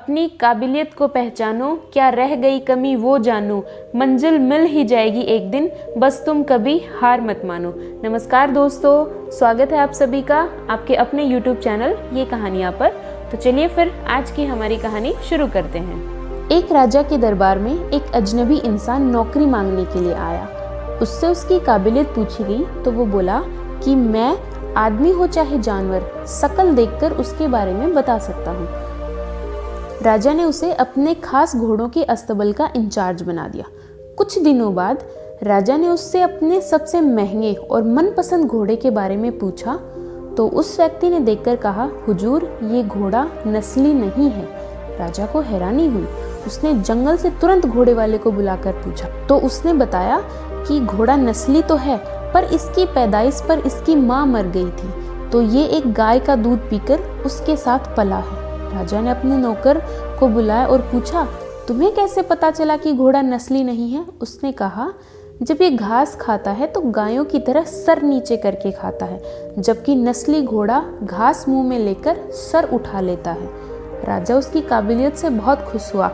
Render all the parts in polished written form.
अपनी काबिलियत को पहचानो, क्या रह गई कमी वो जानो, मंजिल मिल ही जाएगी एक दिन, बस तुम कभी हार मत मानो। नमस्कार दोस्तों, स्वागत है आप सभी का आपके अपने YouTube चैनल ये कहानियाँ पर। तो चलिए फिर आज की हमारी कहानी शुरू करते हैं। एक राजा के दरबार में एक अजनबी इंसान नौकरी मांगने के लिए आया। उससे उसकी काबिलियत पूछी गई तो वो बोला कि मैं आदमी हो चाहे जानवर, शकल देखकर उसके बारे में बता सकता हूँ। राजा ने उसे अपने खास घोड़ों के अस्तबल का इंचार्ज बना दिया। कुछ दिनों बाद राजा ने उससे अपने सबसे महंगे और मनपसंद घोड़े के बारे में पूछा तो उस व्यक्ति ने देखकर कहा, हुजूर ये घोड़ा नस्ली नहीं है। राजा को हैरानी हुई। उसने जंगल से तुरंत घोड़े वाले को बुलाकर पूछा तो उसने बताया कि घोड़ा नस्ली तो है पर इसकी पैदाइश पर इसकी माँ मर गई थी, तो ये एक गाय का दूध पीकर उसके साथ पला है। राजा ने अपने नौकर को बुलाया और पूछा, तुम्हें कैसे पता चला कि घोड़ा नस्ली नहीं है? उसने कहा, जब ये घास खाता है तो गायों की तरह सर नीचे करके खाता है, जबकि नस्ली घोड़ा घास मुंह में लेकर सर उठा लेता है। राजा उसकी काबिलियत से बहुत खुश हुआ।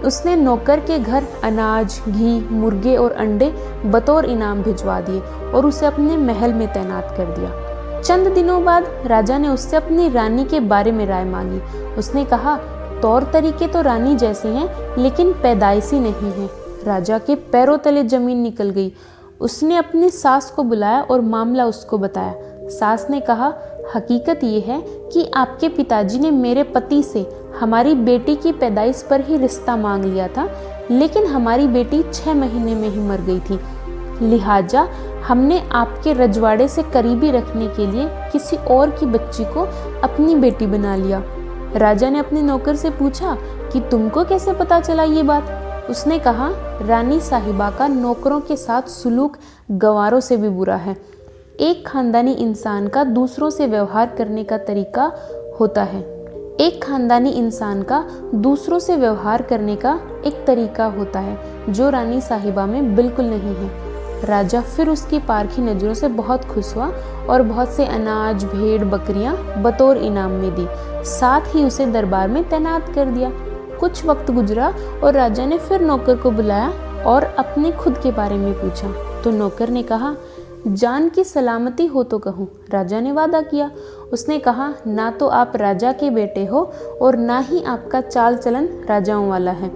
उसने नौकर के घर अनाज, घी, मुर्गे और अंडे बतौर इनाम भिजवा दिए और उसे अपने महल में तैनात कर दिया। चंद दिनों बाद राजा ने उससे अपनी रानी के बारे में राय मांगी। उसने कहा, तौर तरीके तो रानी जैसे हैं लेकिन पैदाइशी नहीं है। राजा के पैरों तले जमीन निकल गई। उसने अपनी सास को बुलाया और मामला उसको बताया। सास ने कहा, हकीकत ये है कि आपके पिताजी ने मेरे पति से हमारी बेटी की पैदाइश पर ही रिश्ता मांग लिया था, लेकिन हमारी बेटी 6 महीने में ही मर गई थी। लिहाजा हमने आपके रजवाड़े से करीबी रखने के लिए किसी और की बच्ची को अपनी बेटी बना लिया। राजा ने अपने नौकर से पूछा कि तुमको कैसे पता चला ये बात? उसने कहा, रानी साहिबा का नौकरों के साथ सुलूक गंवारों से भी बुरा है। एक खानदानी इंसान का दूसरों से व्यवहार करने का तरीका होता है। एक खानदानी इंसान का दूसरों से व्यवहार करने का एक तरीका होता है जो रानी साहिबा में बिल्कुल नहीं है। राजा फिर उसकी पारखी नजरों से बहुत खुश हुआ और बहुत से अनाज, भेड़, बकरियां बतौर इनाम में दी। साथ ही उसे दरबार में तैनात कर दिया। कुछ वक्त गुजरा और राजा ने फिर नौकर को बुलाया और अपने खुद के बारे में पूछा तो नौकर ने कहा, जान की सलामती हो तो कहूँ। राजा ने वादा किया। उसने कहा, ना तो आप राजा के बेटे हो और ना ही आपका चाल चलन राजाओं वाला है।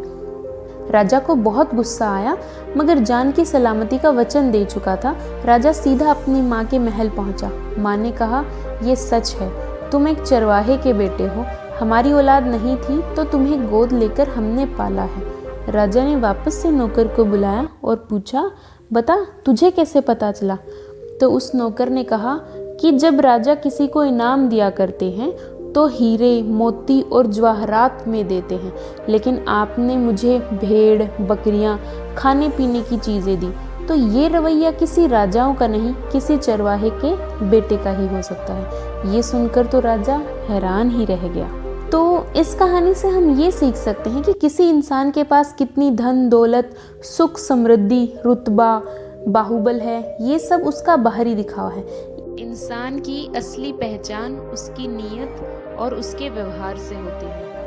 राजा को बहुत गुस्सा आया, मगर जान की सलामती का वचन दे चुका था। राजा सीधा अपनी माँ के महल पहुँचा। माँ ने कहा, ये सच है, तुम एक चरवाहे के बेटे हो। हमारी औलाद नहीं थी तो तुम्हें गोद लेकर हमने पाला है। राजा ने वापस से नौकर को बुलाया और पूछा, बता तुझे कैसे पता चला? तो उस नौकर ने कहा कि जब राजा किसी को इनाम दिया करते हैं तो हीरे, मोती और जवाहरात में देते हैं, लेकिन आपने मुझे भेड़, बकरियां, खाने पीने की चीज़ें दी, तो ये रवैया किसी राजाओं का नहीं, किसी चरवाहे के बेटे का ही हो सकता है। ये सुनकर तो राजा हैरान ही रह गया। तो इस कहानी से हम ये सीख सकते हैं कि किसी इंसान के पास कितनी धन दौलत, सुख समृद्धि, रुतबा, बाहुबल है, ये सब उसका बाहरी दिखावा है। इंसान की असली पहचान उसकी नीयत और उसके व्यवहार से होती है।